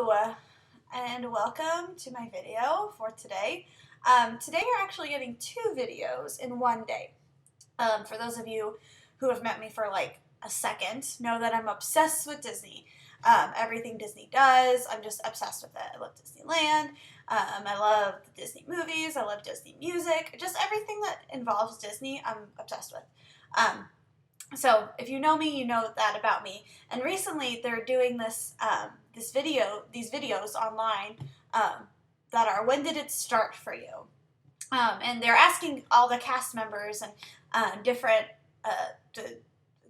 Hello, and welcome to my video for today. Today you're actually getting two videos in one day. For those of you who have met me for like a second, know that I'm obsessed with Disney. Everything Disney does, I'm just obsessed with it. I love Disneyland. I love the Disney movies. I love Disney music. Just everything that involves Disney, I'm obsessed with. So if you know me, you know that about me. And recently, they're doing these videos online that are when did it start for you? And they're asking all the cast members and different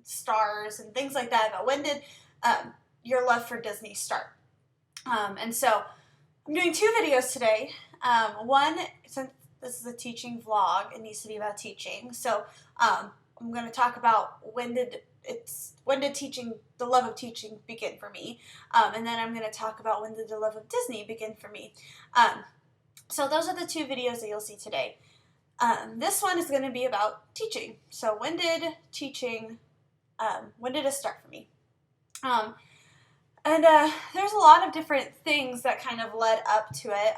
stars and things like that about when did your love for Disney start? And so I'm doing two videos today. One, since this is a teaching vlog, it needs to be about teaching. So I'm going to talk about when did the love of teaching begin for me, and then I'm going to talk about when did the love of Disney begin for me. So those are the two videos that you'll see today. This one is going to be about teaching. So when did it start for me? There's a lot of different things that kind of led up to it.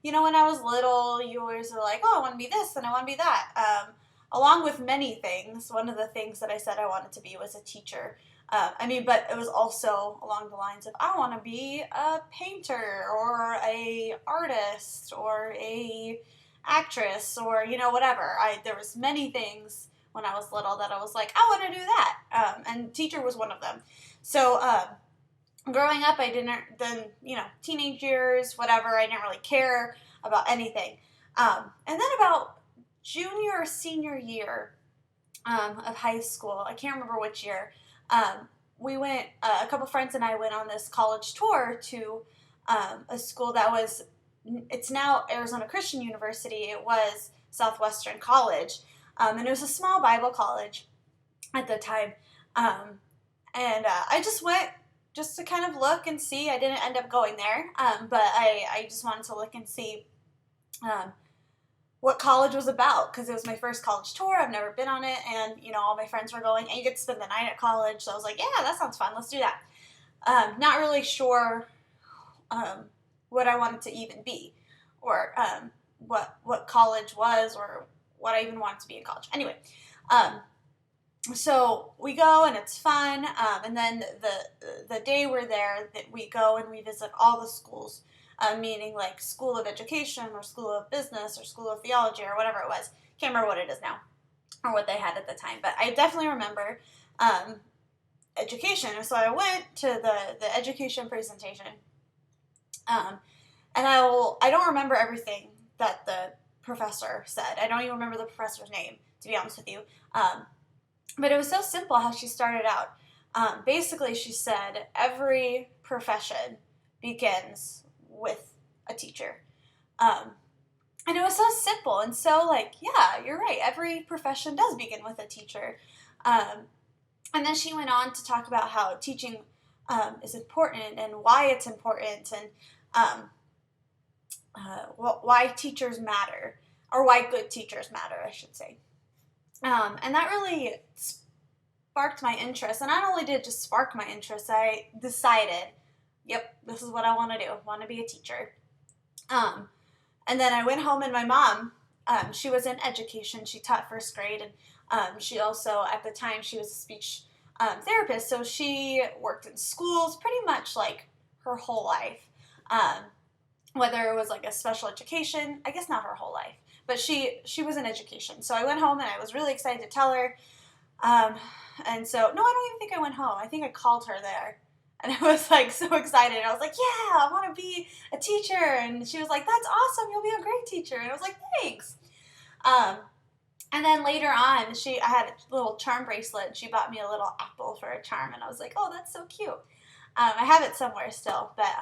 When I was little, you always are like, oh, I want to be this and I want to be that. Along with many things, one of the things that I said I wanted to be was a teacher. But it was also along the lines of I want to be a painter or a artist or a actress or whatever. There was many things when I was little that I was like I want to do that, and teacher was one of them. So growing up, I didn't then teenage years, whatever. I didn't really care about anything, and then about junior or senior year of high school, I can't remember which year, we went, a couple friends and I went on this college tour to a school it's now Arizona Christian University. It was Southwestern College, and it was a small Bible college at the time, I just went just to kind of look and see. I didn't end up going there, but I just wanted to look and see what college was about, because it was my first college tour. I've never been on it, and all my friends were going, and you get to spend the night at college. So I was like, yeah, that sounds fun. Let's do that. Not really sure what I wanted to even be, or what college was, or what I even wanted to be in college. Anyway, so we go and it's fun, and then the day we're there, that we go and we visit all the schools. Meaning like School of Education or School of Business or School of Theology or whatever it was. Can't remember what it is now or what they had at the time, but I definitely remember education. So I went to the education presentation, and I don't remember everything that the professor said. I don't even remember the professor's name, to be honest with you. But it was so simple how she started out. Basically, she said every profession begins with a teacher. And it was so simple and so yeah, you're right. Every profession does begin with a teacher. And then she went on to talk about how teaching is important and why it's important, and why teachers matter, or why good teachers matter, I should say. And that really sparked my interest. And not only did it just spark my interest, I decided, yep, this is what I want to do. I want to be a teacher. And then I went home, and my mom, she was in education. She taught first grade, and she also, at the time, she was a speech therapist. So she worked in schools pretty much like her whole life. Whether it was like a special education, I guess not her whole life, but she was in education. So I went home, and I was really excited to tell her. And so, no, I don't even think I went home. I think I called her there. And I was like so excited. I was like, yeah, I want to be a teacher. And she was like, that's awesome. You'll be a great teacher. And I was like, thanks. And then later on, I had a little charm bracelet. And she bought me a little apple for a charm. And I was like, oh, that's so cute. I have it somewhere still. But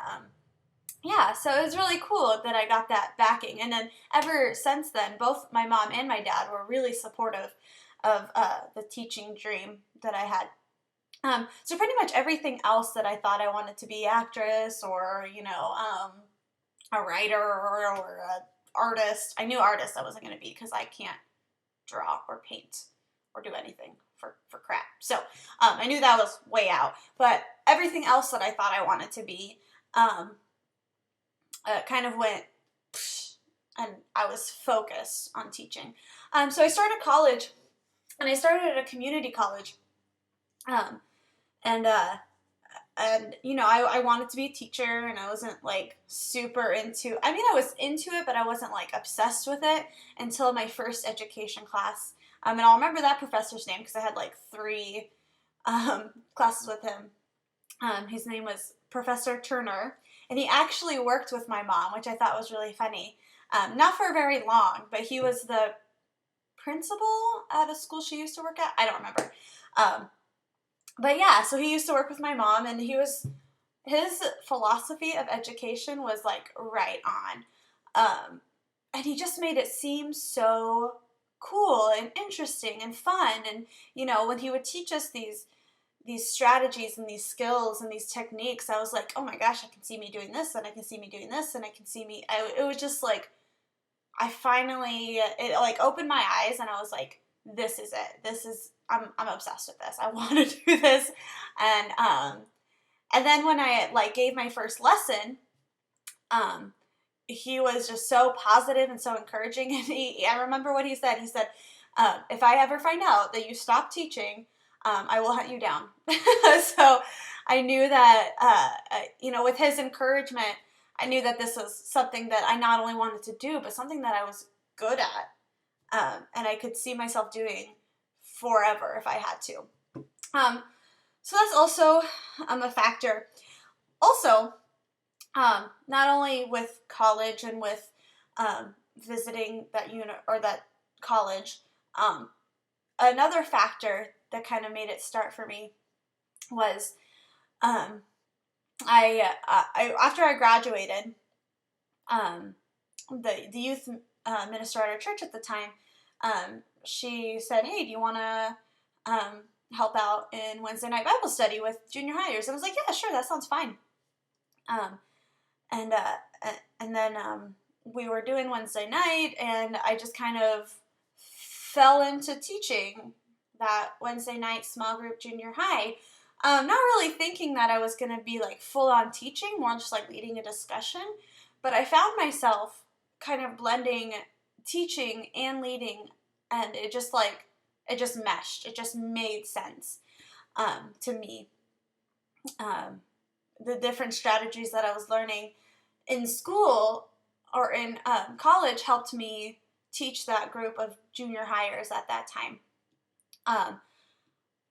yeah, so it was really cool that I got that backing. And then ever since then, both my mom and my dad were really supportive of the teaching dream that I had. So pretty much everything else that I thought I wanted to be, actress or, a writer or an artist. I knew artist I wasn't going to be, because I can't draw or paint or do anything for crap. So I knew that was way out. But everything else that I thought I wanted to be, kind of went, and I was focused on teaching. So I started college, and I started at a community college. Um, and you know, I wanted to be a teacher, and I wasn't like super into, I mean, I was into it, but I wasn't like obsessed with it until my first education class. And I'll remember that professor's name because I had like 3 classes with him. His name was Professor Turner, and he actually worked with my mom, which I thought was really funny. Not for very long, but he was the principal at a school she used to work at. I don't remember. But yeah, so he used to work with my mom, and his philosophy of education was like right on. And he just made it seem so cool and interesting and fun. And, you know, when he would teach us these strategies and these skills and these techniques, I was like, oh my gosh, I can see me doing this, and I can see me doing this, and I can see me, it was just like, it like opened my eyes, and I was like, this is it. I'm obsessed with this. I want to do this. And then when I like gave my first lesson, he was just so positive and so encouraging. And I remember what he said. He said, if I ever find out that you stop teaching, I will hunt you down. So I knew that, you know, with his encouragement, I knew that this was something that I not only wanted to do, but something that I was good at. And I could see myself doing forever if I had to. So that's also a factor. Also, not only with college and with visiting that that college, another factor that kind of made it start for me was I after I graduated, the youth minister at our church at the time, she said, "Hey, do you want to help out in Wednesday night Bible study with junior hires?" I was like, "Yeah, sure, that sounds fine." And then we were doing Wednesday night, and I just kind of fell into teaching that Wednesday night small group junior high. Not really thinking that I was going to be like full on teaching, more just like leading a discussion. But I found myself kind of blending teaching and leading, and it just meshed. It just made sense to me. The different strategies that I was learning in school or in college helped me teach that group of junior hires at that time.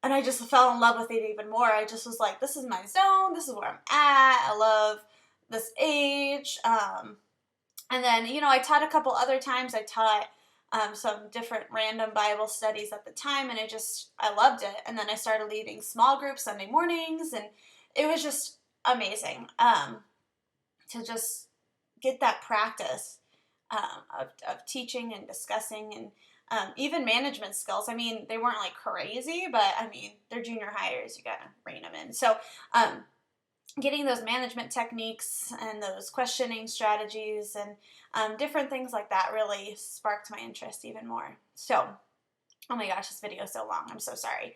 And I just fell in love with it even more. I just was like, this is my zone. This is where I'm at. I love this age. And then, you know, I taught a couple other times. I taught some different random Bible studies at the time, and I loved it. And then I started leading small groups Sunday mornings, and it was just amazing to just get that practice of teaching and discussing and even management skills. I mean, they weren't like crazy, but I mean, they're junior hires. You got to rein them in. So getting those management techniques and those questioning strategies and different things like that really sparked my interest even more. So, oh my gosh, this video is so long. I'm so sorry.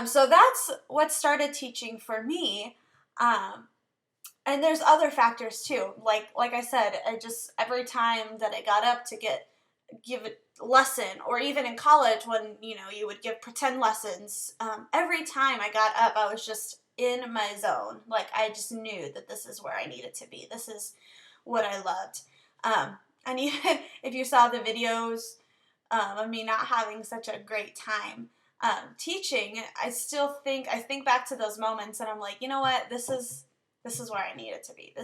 So that's what started teaching for me. And there's other factors too. Like I said, every time that I got up to give a lesson, or even in college when, you know, you would give pretend lessons, every time I got up, I was just in my zone. Like, I just knew that this is where I needed to be. This is what I loved. And even if you saw the videos of me not having such a great time teaching, I think back to those moments, and I'm like, you know what, this is where I need it to be.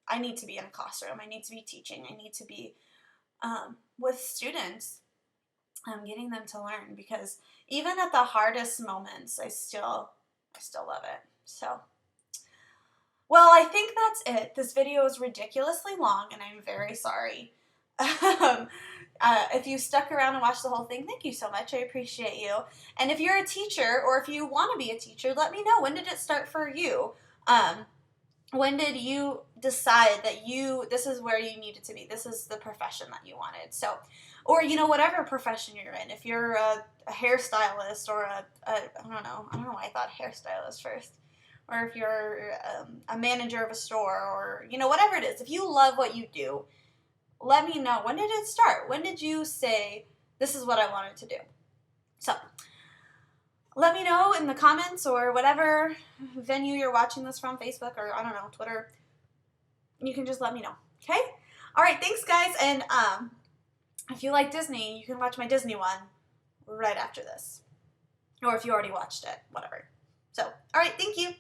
I need to be in a classroom. I need to be teaching. I need to be with students, getting them to learn, because even at the hardest moments, I still love it. So, well, I think that's it. This video is ridiculously long, and I'm very sorry. If you stuck around and watched the whole thing, thank you so much. I appreciate you. And if you're a teacher, or if you want to be a teacher, let me know. When did it start for you? When did you decide that this is where you needed to be? This is the profession that you wanted. So, or, you know, whatever profession you're in. If you're a hairstylist or I don't know why I thought hairstylist first. or if you're a manager of a store, or, you know, whatever it is. If you love what you do, let me know. When did it start? When did you say, this is what I wanted to do? So let me know in the comments or whatever venue you're watching this from, Facebook or, I don't know, Twitter. You can just let me know, okay? All right, thanks, guys. And if you like Disney, you can watch my Disney one right after this. Or if you already watched it, whatever. So, all right, thank you.